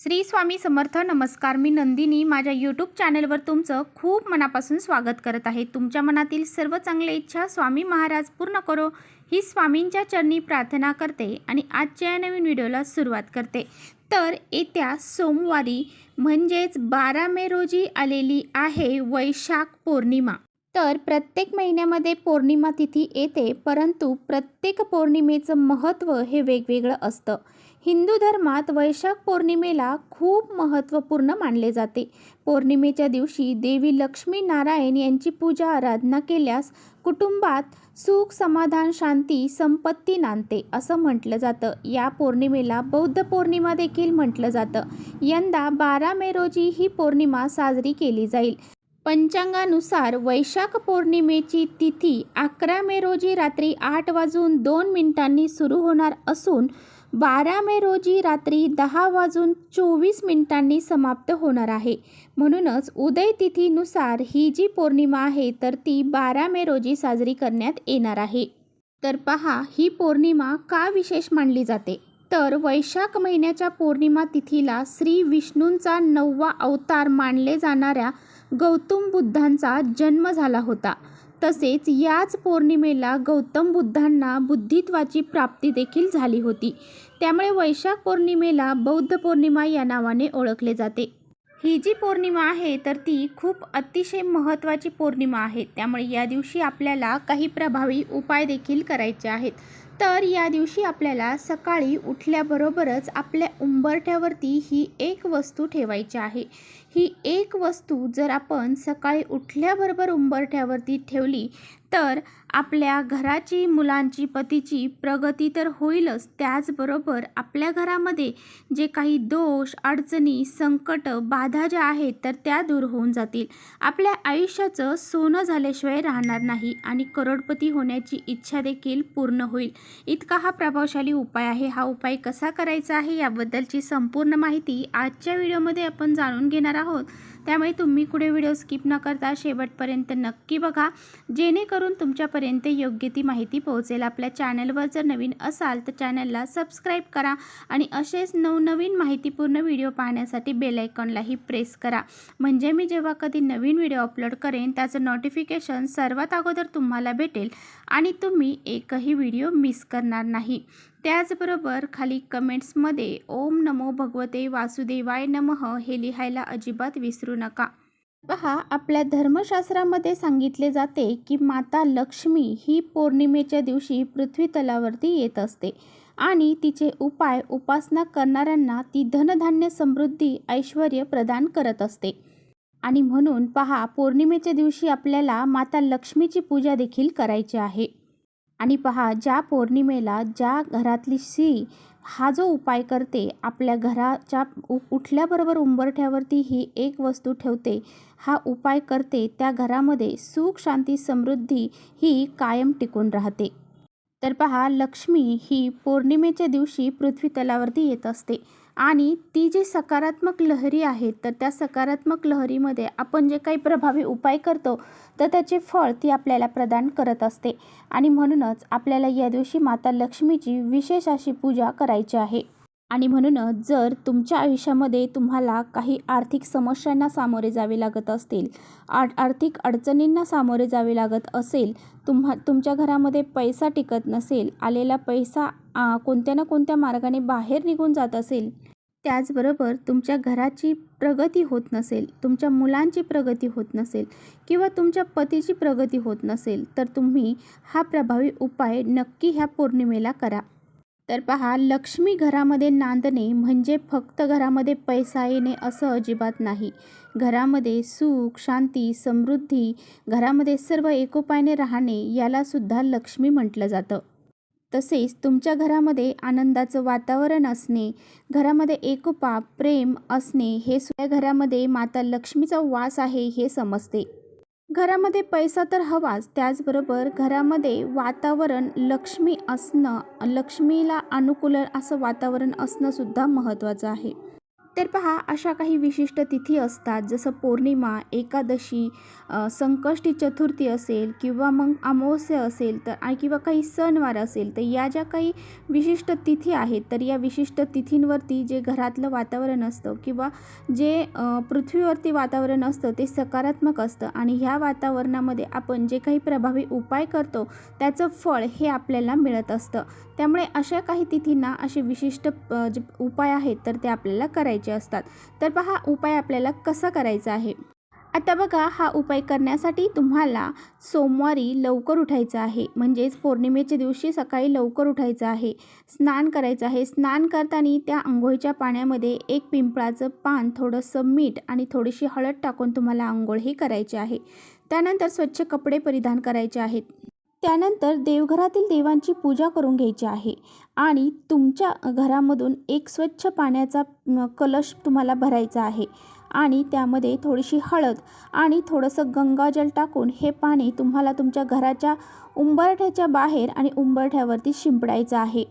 श्री स्वामी समर्थ. नमस्कार. मी नंदिनी माझ्या यूट्यूब चॅनलवर तुमचं खूप मनापासून स्वागत करत आहे. तुमच्या मनातील सर्व चांगल्या इच्छा स्वामी महाराज पूर्ण करो ही स्वामींच्या चरणी प्रार्थना करते आणि आजच्या नवीन व्हिडिओला सुरुवात करते. तर येत्या सोमवारी म्हणजेच 12 मे रोजी आलेली आहे वैशाख पौर्णिमा. तर प्रत्येक महिन्यामध्ये पौर्णिमा तिथी येते, परंतु प्रत्येक पौर्णिमेचं महत्त्व हे वेगवेगळं असतं. हिंदू धर्मात वैशाख पौर्णिमेला खूप महत्त्वपूर्ण मानले जाते. पौर्णिमेच्या दिवशी देवी लक्ष्मी नारायण यांची पूजा आराधना केल्यास कुटुंबात सुख समाधान शांती संपत्ती नांदते असं म्हटलं जातं. या पौर्णिमेला बौद्ध पौर्णिमा देखील म्हटलं जातं. यंदा 12 मे रोजी ही पौर्णिमा साजरी केली जाईल. पंचांगानुसार वैशाख पौर्णिमेची तिथी 11 मे रोजी रात्री 8:02 सुरू होणार असून 12 मे रोजी रात्री 10:24 समाप्त होणार आहे. म्हणूनच उदय तिथीनुसार ही जी पौर्णिमा आहे तर ती 12 मे रोजी साजरी करण्यात येणार आहे. तर पहा, ही पौर्णिमा का विशेष मानली जाते. तर वैशाख महिन्याच्या पौर्णिमा तिथीला श्री विष्णूंचा 9वा अवतार मानले जाणाऱ्या गौतम बुद्धांचा जन्म झाला होता. तसेच याच पौर्णिमेला गौतम बुद्धांना बुद्धित्वाची प्राप्ती देखील झाली होती. त्यामुळे वैशाख पौर्णिमेला बौद्ध पौर्णिमा या नावाने ओळखले जाते. ही जी पौर्णिमा आहे तर ती खूप अतिशय महत्त्वाची पौर्णिमा आहे. त्यामुळे या दिवशी आपल्याला काही प्रभावी उपाय देखील करायचे आहेत. तर या दिवशी आपल्याला सकाळी उठल्याबरोबरच आपल्या उंबरठ्यावरती ही एक वस्तू ठेवायची आहे. ही एक वस्तू जर आपण सकाळी उठल्याबरोबर उंबरठ्यावरती ठेवली तर आपल्या घराची, मुलांची, पतीची प्रगती तर होईलच, त्याचबरोबर आपल्या घरामध्ये जे काही दोष, अडचणी, संकट, बाधा ज्या आहेत तर त्या दूर होऊन जातील. आपल्या आयुष्याचं सोनं झाल्याशिवाय राहणार नाही आणि करोडपती होण्याची इच्छा देखील पूर्ण होईल. इतका हा प्रभावशाली उपाय आहे. हा उपाय कसा करायचा आहे याबद्दलची संपूर्ण माहिती आजच्या व्हिडिओमध्ये आपण जाणून घेणार आहोत. त्यामुळे तुम्ही पुढे व्हिडिओ स्किप न करता शेवटपर्यंत नक्की बघा, जेणेकरून तुमच्यापर्यंत योग्य ती माहिती पोहोचेल. आपल्या चॅनलवर जर नवीन असाल तर चॅनलला सबस्क्राईब करा आणि असेच नवनवीन माहितीपूर्ण व्हिडिओ पाहण्यासाठी बेल आयकॉनलाही प्रेस करा. म्हणजे मी जेव्हा कधी नवीन व्हिडिओ अपलोड करेन त्याचं नोटिफिकेशन सर्वात अगोदर तुम्हाला भेटेल आणि तुम्ही एकही व्हिडिओ मिस करणार नाही. त्याचबरोबर खाली कमेंट्समध्ये ओम नमो भगवते वासुदेवाय नमः हे लिहायला अजिबात विसरू नका. पहा, आपल्या धर्मशास्त्रामध्ये सांगितले जाते की माता लक्ष्मी ही पौर्णिमेच्या दिवशी पृथ्वी तलावरती येत असते आणि तिचे उपाय उपासना करणाऱ्यांना ती धनधान्य समृद्धी ऐश्वर्य प्रदान करत असते. आणि म्हणून पहा, पौर्णिमेच्या दिवशी आपल्याला माता लक्ष्मीची पूजा देखील करायची आहे. आणि पहा, ज्या पौर्णिमेला ज्या घरातली स्त्री हा जो उपाय करते, आपल्या घराच्या उठल्याबरोबर उंबरठ्यावरती ही एक वस्तू ठेवते, हा उपाय करते, त्या घरामध्ये सुख शांती समृद्धी ही कायम टिकून राहते. तर पहा, लक्ष्मी ही पौर्णिमेच्या दिवशी पृथ्वी तलावरती येत असते आणि ती जी सकारात्मक लहरी आहेत तर त्या सकारात्मक लहरीमध्ये आपण जे काही प्रभावी उपाय करतो तर त्याचे फळ ती आपल्याला प्रदान करत असते. आणि म्हणूनच आपल्याला या दिवशी माता लक्ष्मीची विशेष अशी पूजा करायची आहे. आणि म्हणूनच जर तुमच्या आयुष्यामध्ये तुम्हाला काही आर्थिक समस्यांना सामोरे जावे लागत असतील, आर्थिक अडचणींना सामोरे जावे लागत असेल, तुमच्या घरामध्ये पैसा टिकत नसेल, आलेला पैसा कोणत्या ना कोणत्या मार्गाने बाहेर निघून जात असेल, त्याचबरोबर तुमच्या घराची प्रगती होत नसेल, तुमच्या मुलांची प्रगती होत नसेल किंवा तुमच्या पतीची प्रगती होत नसेल तर तुम्ही हा प्रभावी उपाय नक्की ह्या पौर्णिमेला करा. तर पहा, लक्ष्मी घरामध्ये नांदणे म्हणजे फक्त घरामध्ये पैसा येणे असं अजिबात नाही. घरामध्ये सुख शांती समृद्धी, घरामध्ये सर्व एकोपाने राहणे याला सुद्धा लक्ष्मी म्हटलं जातं. तसेच तुमच्या घरामध्ये आनंदाचं वातावरण असणे, घरामध्ये एकोपा प्रेम असणे हे सुद्धा घरामध्ये माता लक्ष्मीचा वास आहे हे समजते. घरामध्ये पैसा तर हवाच, त्याचबरोबर घरामध्ये वातावरण लक्ष्मी असणं, लक्ष्मीला अनुकूल असं वातावरण असणं सुद्धा महत्त्वाचं आहे. तर पहा, अशा काही विशिष्ट तिथी असतात, जसं पौर्णिमा, एकादशी, संकष्टी चतुर्थी असेल किंवा मग अमावस्या असेल तर किंवा काही सणवार असेल, तर या ज्या काही विशिष्ट तिथी आहेत, तर या विशिष्ट तिथींवरती जे घरातलं वातावरण असतं किंवा जे पृथ्वीवरती वातावरण असतं ते सकारात्मक असतं आणि ह्या वातावरणामध्ये आपण जे काही प्रभावी उपाय करतो त्याचं फळ हे आपल्याला मिळत असतं. त्यामुळे अशा काही तिथींना असे विशिष्ट जे उपाय आहेत तर ते आपल्याला करायचे असतात. तर पहा, उपाय आपल्याला कसा करायचा आहे. आता बघा, हा उपाय करण्यासाठी तुम्हाला सोमवारी लवकर उठायचं आहे, म्हणजेच पौर्णिमेच्या दिवशी सकाळी लवकर उठायचं आहे, स्नान करायचं आहे. स्नान करताना त्या अंघोळीच्या पाण्यामध्ये एक पिंपळाचं पान, थोडंसं मीठ आणि थोडीशी हळद टाकून तुम्हाला अंघोळ ही करायची आहे. त्यानंतर स्वच्छ कपडे परिधान करायचे आहेत. त्यानंतर देवघरातील देवांची पूजा करून घ्यायची आहे आणि तुमच्या घरामधून एक स्वच्छ पाण्याचा कलश तुम्हाला भरायचा आहे आणि त्यामध्ये थोडीशी हळद आणि थोडंसं गंगाजल टाकून हे पाणी तुम्हाला तुमच्या घराच्या उंबरठ्याच्या बाहेर आणि उंबरठ्यावरती शिंपडायचं आहे.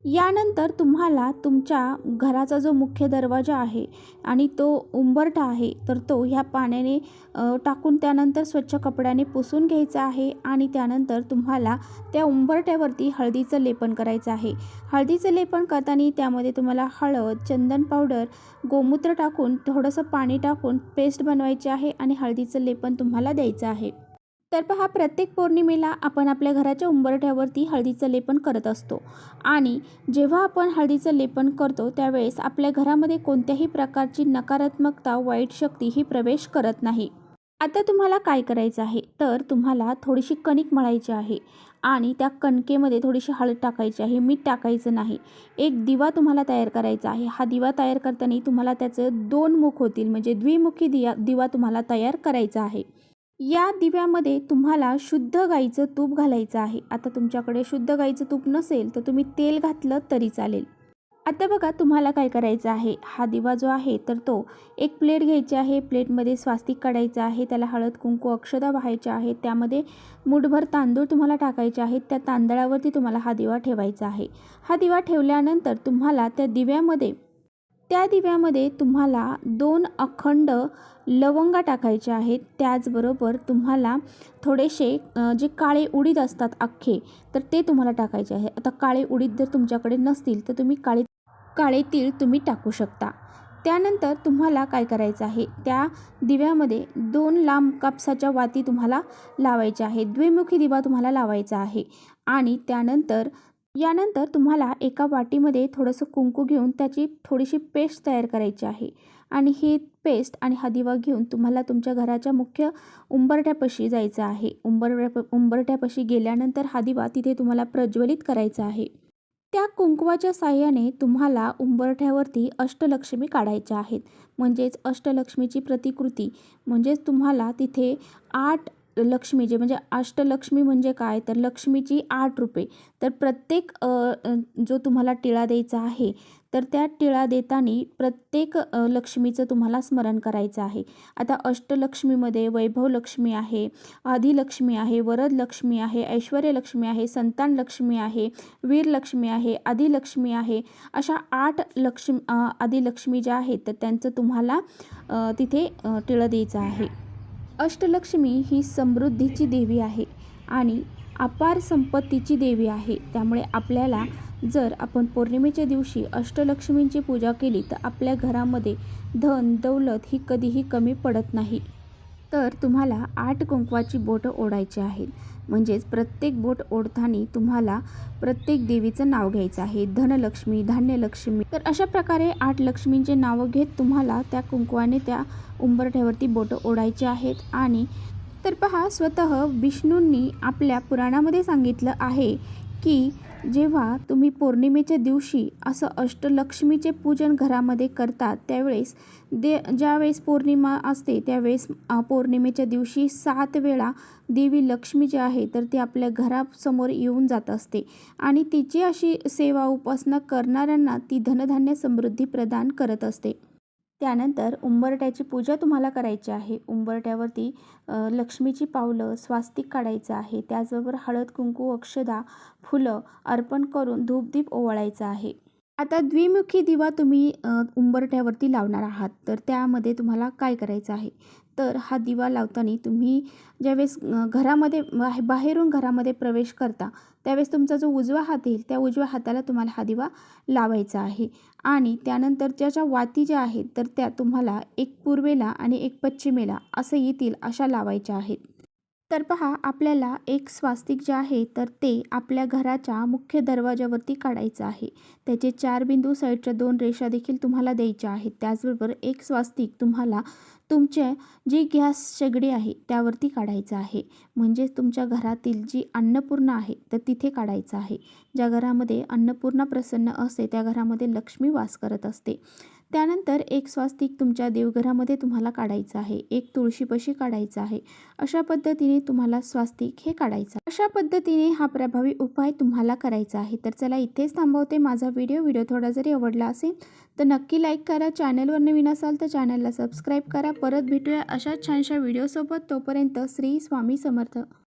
यानंतर तुम्हाला तुमच्या घराचा जो मुख्य दरवाजा आहे आणि तो उंबरठा आहे तर तो ह्या पाण्याने टाकून त्यानंतर स्वच्छ कपड्याने पुसून घ्यायचा आहे आणि त्यानंतर तुम्हाला त्या उंबरठ्यावरती हळदीचं लेपन करायचं आहे. हळदीचं लेपन करताना त्यामध्ये तुम्हाला हळद, चंदन पावडर, गोमूत्र टाकून थोडंसं पाणी टाकून पेस्ट बनवायची आहे आणि हळदीचं लेपन तुम्हाला द्यायचं आहे. तर पहा, प्रत्येक पौर्णिमेला आपण आपल्या घराच्या उंबरठ्यावरती हळदीचं लेपन करत असतो आणि जेव्हा आपण हळदीचं लेपन करतो त्यावेळेस आपल्या घरामध्ये कोणत्याही प्रकारची नकारात्मकता, वाईट शक्ती ही प्रवेश करत नाही. आता तुम्हाला काय करायचं आहे, तर तुम्हाला थोडीशी कणिक मळायची आहे आणि त्या कणकेमध्ये थोडीशी हळद टाकायची आहे, मीठ टाकायचं नाही. एक दिवा तुम्हाला तयार करायचा आहे. हा दिवा तयार करताना तुम्हाला त्याचं 2 मुख होतील, म्हणजे द्विमुखी दिवा तुम्हाला तयार करायचा आहे. या दिव्यामध्ये तुम्हाला शुद्ध गाईचं तूप घालायचं आहे. आता तुमच्याकडे शुद्ध गाईचं तूप नसेल तर तुम्ही तेल घातलं तरी चालेल. आता बघा, तुम्हाला काय करायचं आहे, हा दिवा जो आहे तर तो एक प्लेट घ्यायची आहे. प्लेटमध्ये स्वास्तिक काढायचं आहे, त्याला हळद, कुंकू, अक्षता वाहायच्या आहेत. त्यामध्ये मूठभर तांदूळ तुम्हाला टाकायचे आहेत. त्या तांदळावरती तुम्हाला हा दिवा ठेवायचा आहे. हा दिवा ठेवल्यानंतर तुम्हाला त्या दिव्यामध्ये तुम्हाला 2 अखंड लवंगा टाकायच्या आहेत. त्याचबरोबर तुम्हाला थोडेसे जे काळे उडीद असतात अख्खे, तर ते तुम्हाला टाकायचे आहे. आता काळे उडीद जर तुमच्याकडे नसतील तर तुम्ही काळे तीळ तुम्ही टाकू शकता. त्यानंतर तुम्हाला काय करायचं आहे, त्या दिव्यामध्ये 2 लांब कापसाच्या वाती तुम्हाला लावायच्या आहेत. द्विमुखी दिवा तुम्हाला लावायचा आहे आणि यानंतर तुम्हाला एका वाटीमध्ये थोडंसं कुंकू घेऊन त्याची थोडीशी पेस्ट तयार करायची आहे आणि ही पेस्ट आणि हा दिवा घेऊन तुम्हाला तुमच्या घराच्या मुख्य उंबरठ्यापाशी जायचं आहे. उंबरठ्यापाशी गेल्यानंतर हा दिवा तिथे तुम्हाला प्रज्वलित करायचा आहे. त्या कुंकवाच्या साहाय्याने तुम्हाला उंबरठ्यावरती अष्टलक्ष्मी काढायच्या आहेत. म्हणजेच अष्टलक्ष्मीची प्रतिकृती, म्हणजेच तुम्हाला तिथे 8 लक्ष्मी, जे म्हणजे अष्टलक्ष्मी म्हणजे काय, तर लक्ष्मीची 8 रूपे. तर प्रत्येक जो तुम्हाला टिळा द्यायचा आहे तर त्या टिळा देताना प्रत्येक लक्ष्मीचं तुम्हाला स्मरण करायचं आहे. आता अष्टलक्ष्मीमध्ये वैभवलक्ष्मी आहे, आदिलक्ष्मी आहे, वरदलक्ष्मी आहे, ऐश्वर्यलक्ष्मी आहे, संतान लक्ष्मी आहे, वीरलक्ष्मी आहे, आदिलक्ष्मी आहे. अशा 8 आदिलक्ष्मी ज्या आहेत तर त्यांचं तुम्हाला तिथे टिळं द्यायचं आहे. अष्टलक्ष्मी ही समृद्धीची देवी आहे आणि अपार संपत्तीची देवी आहे. त्यामुळे आपल्याला जर आपण पौर्णिमेच्या दिवशी अष्टलक्ष्मींची पूजा केली तर आपल्या घरामध्ये धन दौलत ही कधीही कमी पडत नाही. तर तुम्हाला 8 कुंकवाची बोटं ओढायची आहेत. म्हणजेच प्रत्येक बोट ओढताना तुम्हाला प्रत्येक देवीचं नाव घ्यायचं आहे. धनलक्ष्मी, धान्यलक्ष्मी. तर अशा प्रकारे 8 लक्ष्मींचे नावं घेत तुम्हाला त्या कुंकवाने त्या उंबरठ्यावरती बोटं ओढायची आहेत. आणि तर पहा, स्वतः विष्णूंनी आपल्या पुराणामध्ये सांगितलं आहे की जेव्हा तुम्ही पौर्णिमेच्या दिवशी असं अष्टलक्ष्मीचे पूजन घरामध्ये करतात त्यावेळेस ज्यावेळेस पौर्णिमा असते त्यावेळेस पौर्णिमेच्या दिवशी 7 वेळा देवी लक्ष्मी जी आहे तर ती आपल्या घरासमोर येऊन जात असते आणि तिची अशी सेवा उपासना करणाऱ्यांना ती धनधान्य समृद्धी प्रदान करत असते. त्यानंतर उंबरठ्याची पूजा तुम्हाला करायची आहे. उंबरठ्यावरती लक्ष्मीची पावलं, स्वास्तिक काढायचं आहे. त्याचबरोबर हळद, कुंकू, अक्षदा, फुलं अर्पण करून धूपदीप ओवाळायचं आहे. आता द्विमुखी दिवा तुम्ही उंबरठ्यावरती लावणार आहात, तर त्यामध्ये तुम्हाला काय करायचं आहे, तर हा दिवा लावताना तुम्ही ज्यावेळेस घरामध्ये बाहेरून घरामध्ये प्रवेश करता, त्यावेळेस तुमचा जो उजवा हात येईल त्या उजव्या हाताला तुम्हाला हा दिवा लावायचा आहे. आणि त्यानंतर ज्या वाती ज्या आहेत तर त्या तुम्हाला एक पूर्वेला आणि एक पश्चिमेला असं येतील अशा लावायच्या आहेत. तर पहा, आपल्याला एक स्वास्तिक जे आहे तर ते आपल्या घराच्या मुख्य दरवाजावरती काढायचं आहे. त्याचे 4 बिंदू, साईडच्या 2 रेषा देखील तुम्हाला द्यायच्या आहेत. त्याचबरोबर एक स्वास्तिक तुम्हाला तुमच्या जी गॅस शेगडी आहे त्यावरती काढायचं आहे. म्हणजेच तुमच्या घरातील जी अन्नपूर्णा आहे तर तिथे काढायचं आहे. ज्या घरामध्ये अन्नपूर्णा प्रसन्न असते त्या घरामध्ये लक्ष्मी वास करत असते. त्यानंतर एक स्वास्तिक तुमच्या देवघरामध्ये तुम्हाला काढायचं आहे. एक तुळशीपाशी काढायचं आहे. अशा पद्धतीने तुम्हाला स्वास्तिक हे काढायचं. अशा पद्धतीने हा प्रभावी उपाय तुम्हाला करायचा आहे. तर चला इथेच थांबवते माझा व्हिडिओ थोडा जरी आवडला असेल तर नक्की लाईक करा. चॅनलवर नवीन असाल तर चॅनलला सबस्क्राईब करा. परत भेटूया अशाच छानशा व्हिडिओसोबत. तोपर्यंत श्री स्वामी समर्थ.